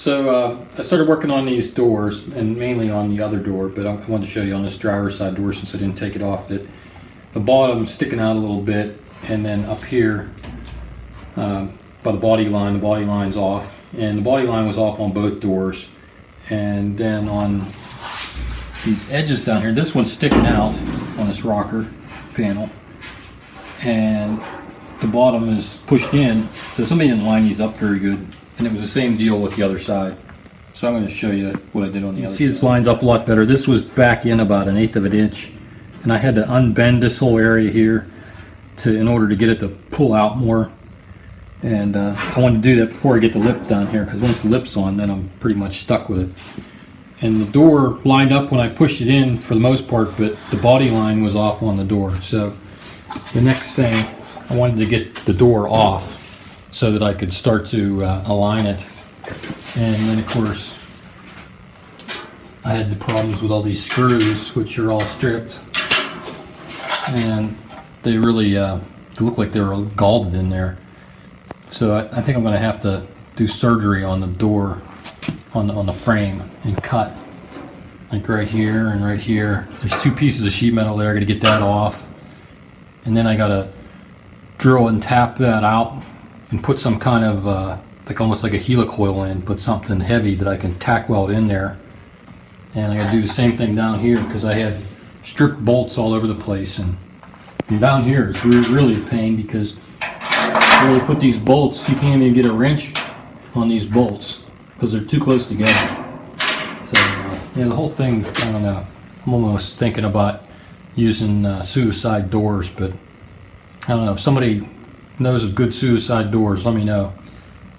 So I started working on these doors, and mainly on the other door, but I wanted to show you on this driver's side door, since I didn't take it off, that the bottom's sticking out a little bit, and then up here by the body line's off, and the body line was off on both doors. And then on these edges down here, this one's sticking out on this rocker panel, and the bottom is pushed in, so somebody didn't line these up very good. And it was the same deal with the other side. So I'm going to show you what I did on the other side. See, this lines up a lot better. This was back in about 1/8 of an inch, and I had to unbend this whole area here in order to get it to pull out more. And I wanted to do that before I get the lip down here, because once the lip's on, then I'm pretty much stuck with it. And the door lined up when I pushed it in for the most part, but the body line was off on the door. So the next thing, I wanted to get the door off so that I could start to align it. And then of course I had the problems with all these screws, which are all stripped, and they really look like they were galled in there. So I think I'm going to have to do surgery on the door, on the frame, and cut like right here and right here. There's 2 pieces of sheet metal there. I got to get that off, and then I got to drill and tap that out and put some kind of like almost like a helicoil in, put something heavy that I can tack weld in there. And I got to do the same thing down here, because I had stripped bolts all over the place, and down here it's really a pain, because when you put these bolts, you can't even get a wrench on these bolts because they're too close together. So yeah, the whole thing, I don't know, I'm almost thinking about using suicide doors, but I don't know, if somebody knows of good suicide doors, let me know.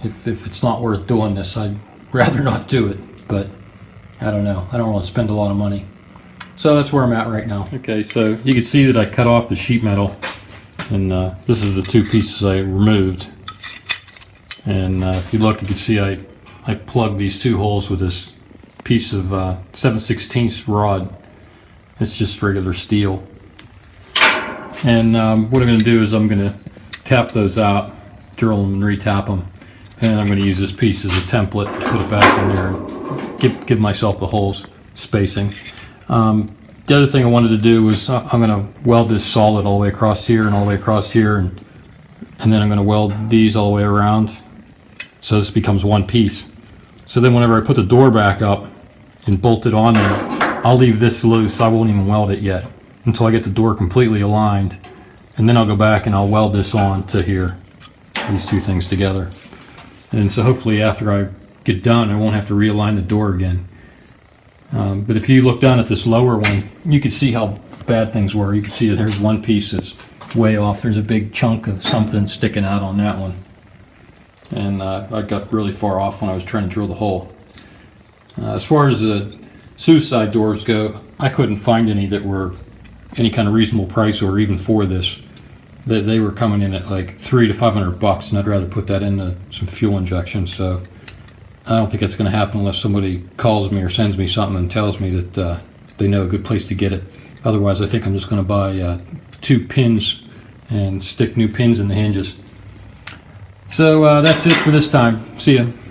If it's not worth doing this, I'd rather not do it, but I don't know, I don't want to spend a lot of money. So that's where I'm at right now. Okay, so you can see that I cut off the sheet metal, and this is the 2 pieces I removed. And if you look, you can see I plugged these 2 holes with this piece of 7/16 rod. It's just regular steel. And what I'm going to do is I'm going to tap those out, drill them and retap them, and I'm going to use this piece as a template, put it back in there, and give myself the holes spacing. The other thing I wanted to do was I'm going to weld this solid all the way across here and all the way across here, and then I'm going to weld these all the way around, so this becomes one piece. So then whenever I put the door back up and bolt it on there, I'll leave this loose. I won't even weld it yet until I get the door completely aligned, and then I'll go back and I'll weld this on to here, these 2 things together. And so hopefully after I get done, I won't have to realign the door again. But if you look down at this lower one, you can see how bad things were. You can see that there's one piece that's way off. There's a big chunk of something sticking out on that one. And I got really far off when I was trying to drill the hole. As far as the suicide doors go, I couldn't find any that were any kind of reasonable price, or even for this. They were coming in at like $300 to $500, and I'd rather put that into some fuel injection. So I don't think that's going to happen unless somebody calls me or sends me something and tells me that they know a good place to get it. Otherwise, I think I'm just going to buy 2 pins and stick new pins in the hinges. So that's it for this time. See ya.